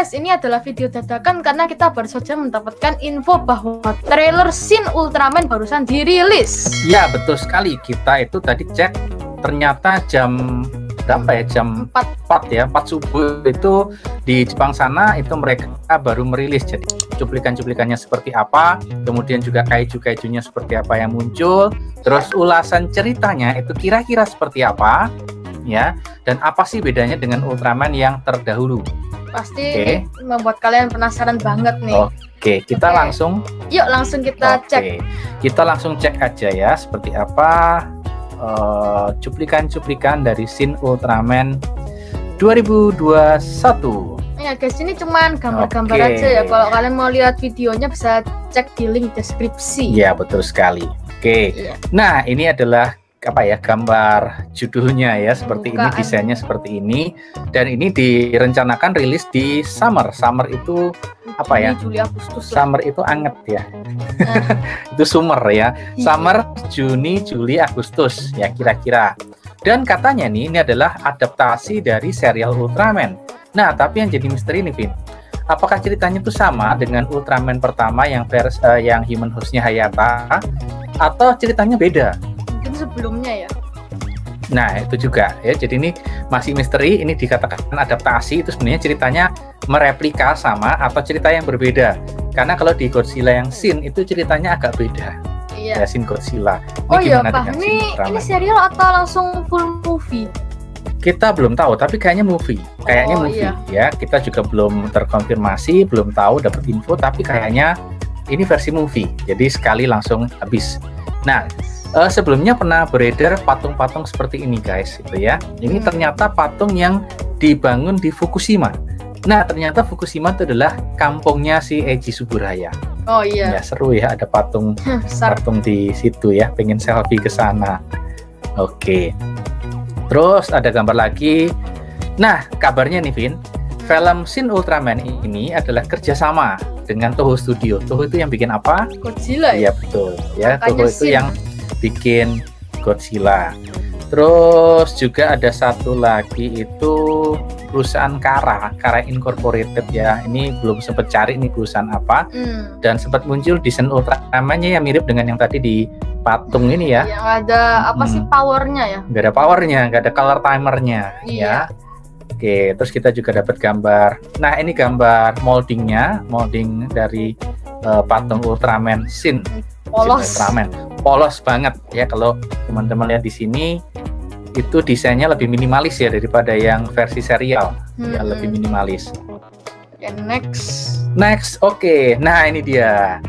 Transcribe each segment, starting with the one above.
guys, ini adalah video dadakan karena kita baru saja mendapatkan info bahwa trailer Shin Ultraman barusan dirilis. Ya, betul sekali. Kita itu tadi cek, ternyata jam berapa ya? Jam 4 ya, 4 subuh itu di Jepang sana itu mereka baru merilis. Jadi cuplikan-cuplikannya seperti apa, kemudian juga kaiju-kaijunya seperti apa yang muncul, terus ulasan ceritanya itu kira-kira seperti apa, ya, dan apa sih bedanya dengan Ultraman yang terdahulu. Pasti membuat kalian penasaran banget nih. Oke, kita langsung kita cek. Kita langsung cek aja ya seperti apa cuplikan-cuplikan dari Shin Ultraman 2021. Ya guys, ini cuman gambar-gambar aja ya. Kalau kalian mau lihat videonya bisa cek di link deskripsi. Ya, betul sekali. Nah, ini adalah apa ya, gambar judulnya ya, seperti ini, desainnya seperti ini, dan ini direncanakan rilis di summer itu apa ya, Juli, Agustus summer itu anget ya. Itu summer ya, summer Juni, Juli, Agustus ya kira-kira. Dan katanya nih ini adalah adaptasi dari serial Ultraman. Nah, tapi yang jadi misteri nih, Vin, apakah ceritanya itu sama dengan Ultraman pertama yang yang human host-nya Hayata, atau ceritanya beda? Sebelumnya ya. Nah, itu juga ya. Jadi ini masih misteri. Ini dikatakan adaptasi, itu sebenarnya ceritanya mereplika sama atau cerita yang berbeda. Karena kalau di Godzilla yang Shin itu ceritanya agak beda. Iya. Ya, Shin Godzilla. Ini Pak. Ini serial atau langsung full movie? Kita belum tahu, tapi kayaknya movie. Kayaknya movie ya. Kita juga belum terkonfirmasi, belum tahu, dapat info, tapi kayaknya ini versi movie. Jadi sekali langsung habis. Nah, sebelumnya pernah beredar patung-patung seperti ini guys, itu ya. Ini ternyata patung yang dibangun di Fukushima. Nah, ternyata Fukushima itu adalah kampungnya si Eiji Tsuburaya. Oh iya. Ya, seru ya, ada patung patung di situ ya. Pengen selfie ke sana. Oke. Terus ada gambar lagi. Nah, kabarnya nih, Vin, film Shin Ultraman ini adalah kerjasama dengan Toho Studio. Toho itu yang bikin apa? Godzilla. Iya, betul. Ya, Makanya Toho itu yang bikin Godzilla. Terus juga ada satu lagi itu perusahaan Kara Incorporated ya. Ini belum sempat cari nih perusahaan apa. Dan sempat muncul desain Ultraman-nya yang mirip dengan yang tadi di patung ini ya. Yang ada apa sih powernya ya? Nggak ada powernya, nggak ada color timernya ya. Oke, terus kita juga dapat gambar. Nah, ini gambar molding dari patung Ultraman Shin. Polos. Ultraman. Polos banget ya. Kalau teman-teman lihat di sini itu desainnya lebih minimalis ya daripada yang versi serial. Ya, lebih minimalis. Next. Oke. Nah, ini dia.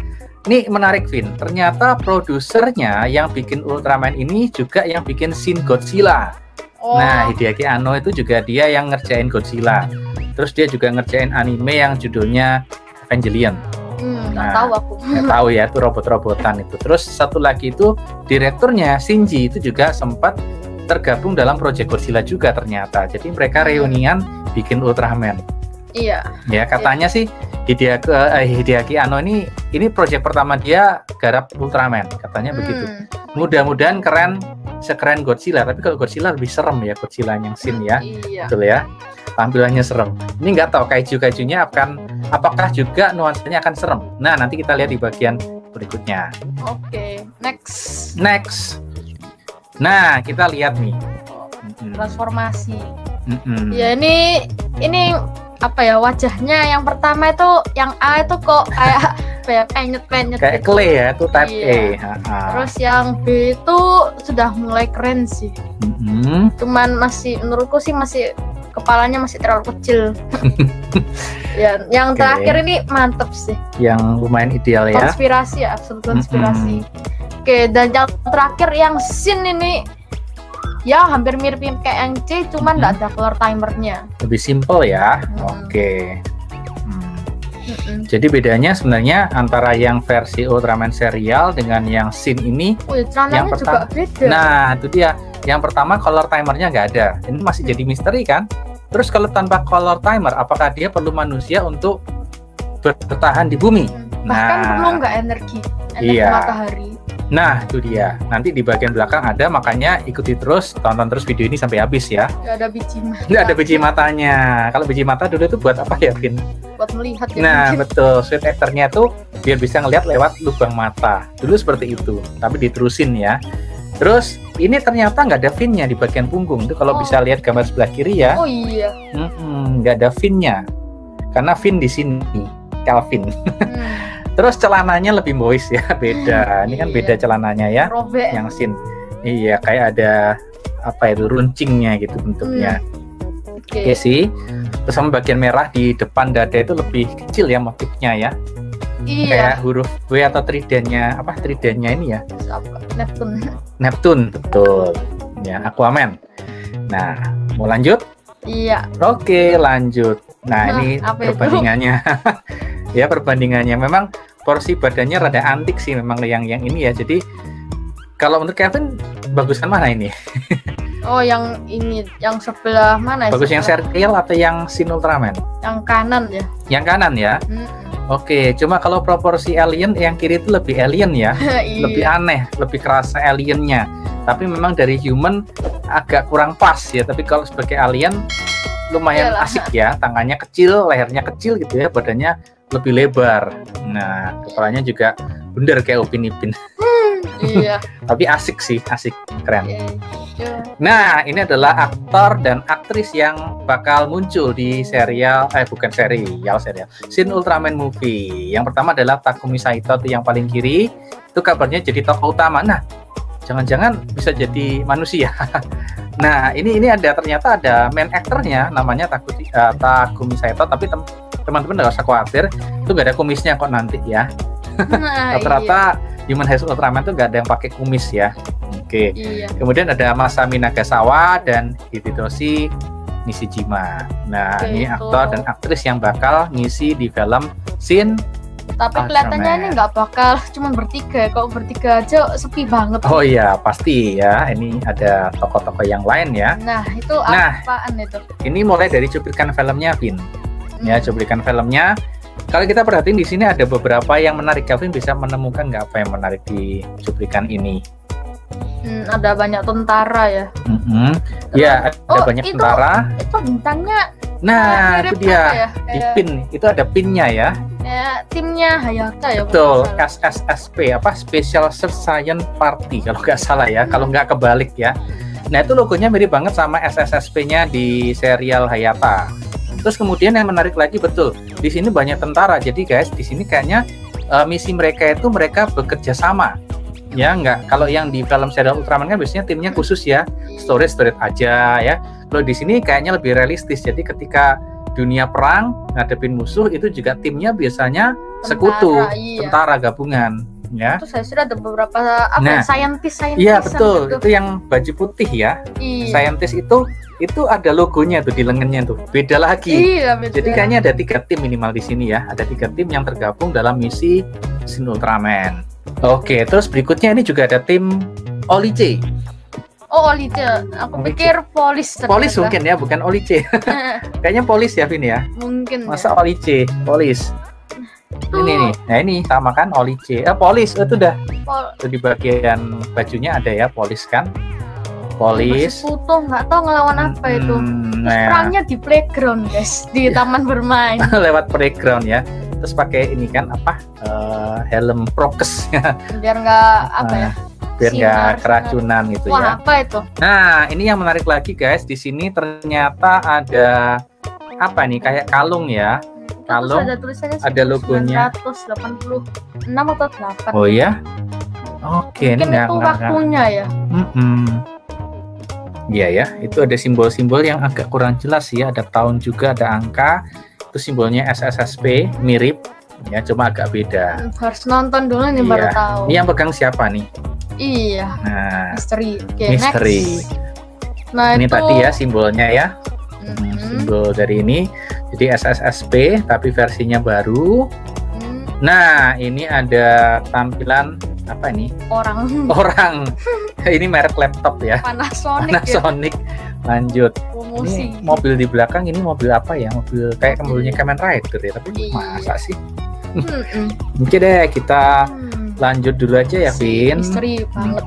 Ini menarik, Vin. Ternyata produsernya yang bikin Ultraman ini juga yang bikin Shin Godzilla. Nah, Hideaki Anno itu juga dia yang ngerjain Godzilla. Terus dia juga ngerjain anime yang judulnya Evangelion. Nggak tahu aku. Nggak tahu ya, itu robot-robotan itu. Terus satu lagi itu direkturnya Shinji itu juga sempat tergabung dalam proyek Godzilla juga ternyata. Jadi mereka reunian bikin Ultraman. Iya. Ya, katanya sih Hideaki Anno ini proyek pertama dia garap Ultraman, katanya begitu. Mudah-mudahan keren, sekeren Godzilla. Tapi kalau Godzilla lebih serem ya, Godzilla yang Shin ya. Betul ya. Tampilannya serem. Ini nggak tahu kaiju-kaijunya apakah juga nuansanya akan serem. Nah, nanti kita lihat di bagian berikutnya. Oke, next. Nah, kita lihat nih. Transformasi. Ya, ini apa ya, wajahnya yang pertama itu yang A itu kok kayak penyet-penyet kayak gitu. clay ya, itu type A. Terus yang B itu sudah mulai keren sih. Cuman menurutku sih masih kepalanya masih terlalu kecil. Ya, yang terakhir ini mantep sih. Yang lumayan ideal ya. Konspirasi ya, absolut konspirasi. Oke, dan yang terakhir yang Shin ini ya hampir mirip kayak yang C, cuman nggak ada color timernya. Lebih simple ya. Oke. Jadi bedanya sebenarnya antara yang versi Ultraman serial dengan yang Shin ini. Yang pertama juga beda. Nah, itu dia. Yang pertama color timernya nggak ada. Ini masih jadi misteri kan? Terus kalau tanpa color timer, apakah dia perlu manusia untuk bertahan di bumi? Bahkan perlu nggak energi matahari. Nah, itu dia. Nanti di bagian belakang ada, makanya ikuti terus, tonton terus video ini sampai habis ya. Nggak ada biji mata. Nggak ada biji matanya. Kalau biji mata dulu itu buat apa ya, Vin? Buat melihat ya. Nah, mungkin. Betul. Sweet actor-nya tuh biar bisa ngelihat lewat lubang mata. Dulu seperti itu, tapi diterusin ya. Terus ini ternyata nggak ada fin-nya di bagian punggung. Itu kalau bisa lihat gambar sebelah kiri ya. Oh iya. Nggak ada fin-nya. Karena fin di sini, Calvin. Terus celananya lebih moist ya, beda. Ini kan beda celananya ya. Robek. Yang sin. Iya, kayak ada apa itu runcingnya gitu bentuknya. Oke sih. Terus sama bagian merah di depan dada itu lebih kecil ya motifnya ya. Iya. Kayak huruf W atau tridennya, apa tridennya ini ya? Neptune. Neptune, betul. Ya, Aquaman. Nah, mau lanjut? Iya. Oke, lanjut. Nah, ini perbandingannya. Ya, perbandingannya memang porsi badannya rada antik sih memang yang ini ya. Jadi kalau menurut Kevin bagusan mana ini? Oh, yang ini, yang sebelah mana? Bagus yang serial atau yang Shin Ultraman? Yang kanan ya. Yang kanan ya. Oke, cuma kalau proporsi alien yang kiri itu lebih alien ya. Lebih aneh, lebih kerasa aliennya. Tapi memang dari human agak kurang pas ya. Tapi kalau sebagai alien lumayan asik ya. Tangannya kecil, lehernya kecil gitu ya, badannya lebih lebar. Nah, kepalanya juga bundar kayak Upin Ipin. Iya. Tapi asik sih, asik, keren. Nah, ini adalah aktor dan aktris yang bakal muncul di serial, bukan serial, Shin Ultraman movie. Yang pertama adalah Takumi Saito yang paling kiri. Itu kabarnya jadi tokoh utama. Nah, jangan-jangan bisa jadi manusia. Nah, ini ternyata ada main aktornya, namanya Takumi Saito. Tapi teman-teman nggak usah khawatir, itu nggak ada kumisnya kok nanti ya. Rata-rata Human Heist Ultraman itu nggak ada yang pakai kumis ya. Oke. Iya. Kemudian ada Masami Nagasawa dan Hidetoshi Nishijima. Nah, ini aktor dan aktris yang bakal ngisi di film Shin. Tapi kelihatannya ini nggak bakal cuma bertiga. Kalau bertiga aja sepi banget. Oh iya, pasti ya. Ini ada tokoh-tokoh yang lain ya. Nah, itu apaan itu? Ini mulai dari cuplikan filmnya, Vin. Ya, cuplikan filmnya. Kalau kita perhatiin di sini ada beberapa yang menarik. Kevin bisa menemukan nggak apa yang menarik di cuplikan ini? Ada banyak tentara ya. Ya, ada banyak tentara. Itu bintangnya. Nah, itu dia. Di pin, itu ada pinnya ya. Ya, timnya Hayata ya. Betul, SSSP apa Special Search Science Party kalau nggak salah ya. Kalau nggak kebalik ya. Nah, itu logonya mirip banget sama SSSP-nya di serial Hayata. Terus kemudian yang menarik lagi betul, di sini banyak tentara. Jadi guys, di sini kayaknya misi mereka itu mereka bekerja sama. Ya nggak, kalau yang di film serial Ultraman kan biasanya timnya khusus ya, storage aja ya. Kalau di sini kayaknya lebih realistis. Jadi ketika dunia perang ngadepin musuh itu juga timnya biasanya sekutu, tentara gabungan. Ya. Terus saya sudah ada beberapa scientist. Iya betul, itu yang baju putih ya. Scientist itu ada logonya tuh di lengannya tuh, beda lagi. Beda. Jadi kayaknya ada 3 tim minimal di sini ya. Ada 3 tim yang tergabung dalam misi Shin Ultraman. Oke, terus berikutnya ini juga ada tim Olice. Oh, Olice. Aku pikir polis. Polis mungkin ya, bukan Olice. Kayaknya polis ya, Vin ya. Mungkin. Masa ya. Olice, polis. Ini nih, nah ini sama kan Olice. Polis itu udah. Itu di bagian bajunya ada ya polis kan. Polis. Foto nggak tahu ngelawan apa itu. Perangnya di playground guys, di taman bermain. Lewat playground ya. Terus pakai ini kan apa helm prokes. Biar nggak apa ya? Biar nggak keracunan gitu ya. Wah, apa itu? Nah ini yang menarik lagi guys. Di sini ternyata ada apa nih kayak kalung ya. Kalung. Ada tulisannya ada logonya. 986 atau 8. Oh ya. Oke, ini itu waktunya ya. Iya ya, itu ada simbol-simbol yang agak kurang jelas ya. Ada tahun juga, ada angka. Itu simbolnya SSSP, mirip ya, cuma agak beda. Harus nonton dulu nih baru tahu. Ini yang pegang siapa nih? Iya. Nah, misteri. Misteri. Nah, ini itu... tadi ya simbolnya ya. Simbol dari ini. Jadi SSSP tapi versinya baru. Nah, ini ada tampilan apa ini? Orang. Ini merek laptop ya. Panasonic. Ya? Lanjut. Promosi. Ini mobil di belakang, ini mobil apa ya? Mobil kayak mobilnya Kamen Rider ya, tapi masa sih? Oke deh, kita lanjut dulu aja ya, Vin. Misteri banget.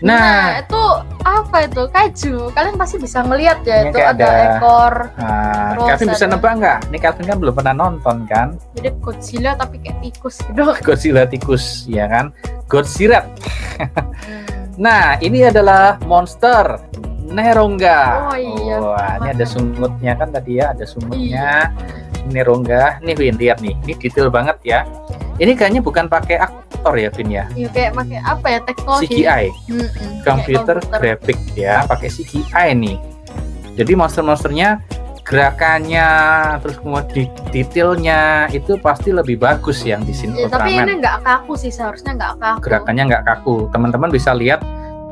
Nah, itu apa itu? Kaiju. Kalian pasti bisa ngelihat ya, itu ada ekor. Kevin bisa nebak nggak? Nih Kevin kan belum pernah nonton kan? Jadi Godzilla tapi kayak tikus gitu. Godzilla tikus, ya kan? Godzilla. Nah, ini adalah monster Neronga. Oh iya. Wah, ini ada sungutnya kan tadi ya, ada sungutnya. Neronga. Nih Vin, lihat nih. Ini detail banget ya. Ini kayaknya bukan pakai aktor ya, Vin ya? Iya, kayak pakai apa ya, teknologi CGI, computer graphic ya, pakai CGI nih. Jadi monster-monsternya, gerakannya, terus kemudian detailnya itu pasti lebih bagus yang di Shin Ultraman. Tapi ini nggak kaku sih, seharusnya nggak kaku. Gerakannya nggak kaku. Teman-teman bisa lihat,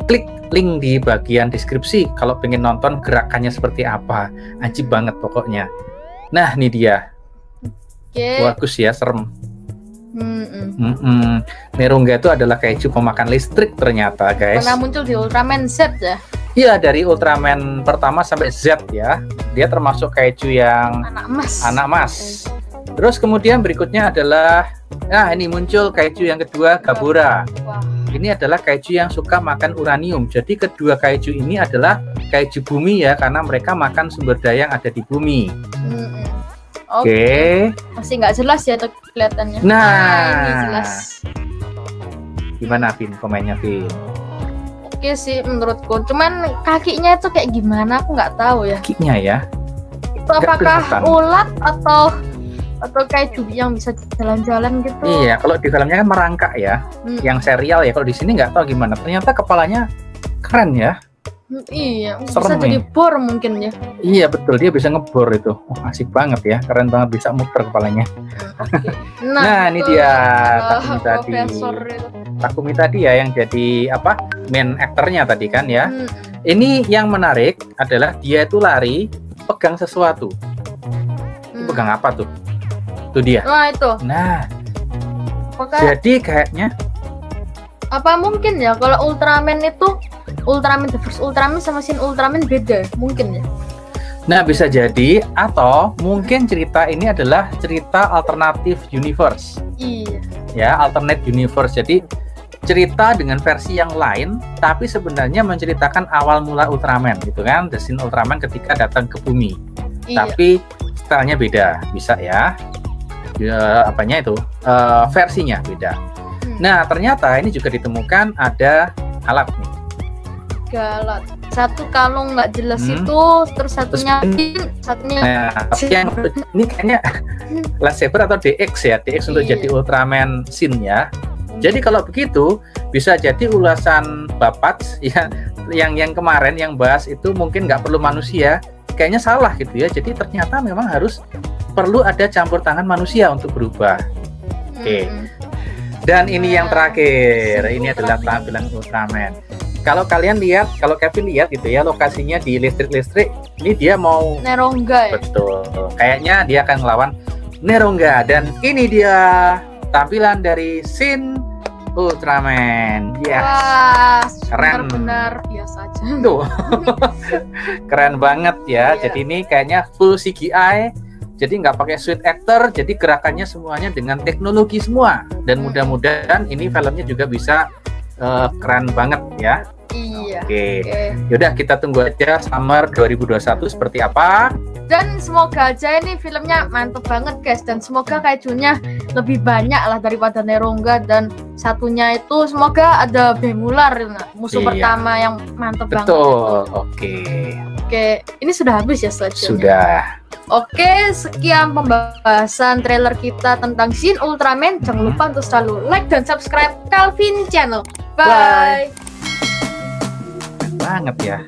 klik link di bagian deskripsi kalau pengen nonton gerakannya seperti apa. Ajib banget pokoknya. Nah, ini dia. Bagus ya, serem. Neronga itu adalah kaiju pemakan listrik ternyata, guys. Pernah muncul di Ultraman Z ya? Iya, dari Ultraman pertama sampai Z ya. Dia termasuk kaiju yang anak emas. Terus kemudian berikutnya adalah, nah ini muncul kaiju yang kedua, Gabora. Ini adalah kaiju yang suka makan uranium. Jadi kedua kaiju ini adalah kaiju bumi ya, karena mereka makan sumber daya yang ada di bumi. Oke. Masih nggak jelas ya tuh kelihatannya. Nah, ini jelas. Gimana, Vin? Komennya, Vin? Oke sih menurutku. Cuman kakinya itu kayak gimana? Aku nggak tahu ya. Kakinya ya? Itu apakah ulat atau kayak yang bisa jalan-jalan gitu? Iya, kalau di filmnya kan merangkak ya. Yang serial ya. Kalau di sini nggak tahu gimana. Ternyata kepalanya keren ya. Iya, bisa jadi bor mungkin ya. Iya betul, dia bisa ngebor itu. Asik banget ya, keren banget, bisa muter kepalanya. Nah ini dia Takumi tadi. Takumi tadi ya yang jadi apa? Main aktornya tadi kan ya. Ini yang menarik adalah dia itu lari pegang sesuatu. Pegang apa tuh? Tuh dia. Nah itu. Nah. Jadi kayaknya apa mungkin ya kalau Ultraman itu Ultraman The First Ultraman sama Shin Ultraman beda mungkin ya. Nah bisa jadi, atau mungkin cerita ini adalah cerita alternatif universe. Iya. Ya, alternate universe. Jadi cerita dengan versi yang lain, tapi sebenarnya menceritakan awal mula Ultraman gitu kan, The Shin Ultraman ketika datang ke bumi. Iya. Tapi stylenya beda, bisa ya. Apanya itu? Versinya beda. Nah ternyata ini juga ditemukan ada alat nih. Alat. Satu kalung nggak jelas itu, terus satunya yang ini kayaknya lightsaber atau DX ya, DX untuk jadi Ultraman Shin ya. Jadi kalau begitu bisa jadi ulasan Bapak ya, yang kemarin yang bahas itu mungkin nggak perlu manusia, kayaknya salah gitu ya. Jadi ternyata memang harus perlu ada campur tangan manusia untuk berubah. Oke. Dan ini yang terakhir, ini adalah tampilan Ultraman. Kalau kalian lihat, kalau Kevin lihat gitu ya, lokasinya di listrik-listrik, ini dia mau Neronga ya? Betul, kayaknya dia akan melawan Neronga. Dan ini dia tampilan dari Shin Ultraman. Yes. Wah, keren. Benar biasa aja. Tuh. Keren banget ya. Jadi ini kayaknya full CGI. Jadi nggak pakai suit actor, jadi gerakannya semuanya dengan teknologi semua. Dan mudah-mudahan ini filmnya juga bisa keren banget ya. Iya. Oke. Yaudah kita tunggu aja summer 2021 seperti apa. Dan semoga aja ini filmnya mantep banget guys. Dan semoga kaijunya lebih banyak lah daripada Neronga. Dan satunya itu semoga ada Bemular, musuh pertama yang mantep banget. Betul. Oke. Ini sudah habis ya selanjutnya? Sudah. Oke, sekian pembahasan trailer kita tentang Shin Ultraman. Jangan lupa untuk selalu like dan subscribe Calvin Channel. Bye. Banget ya.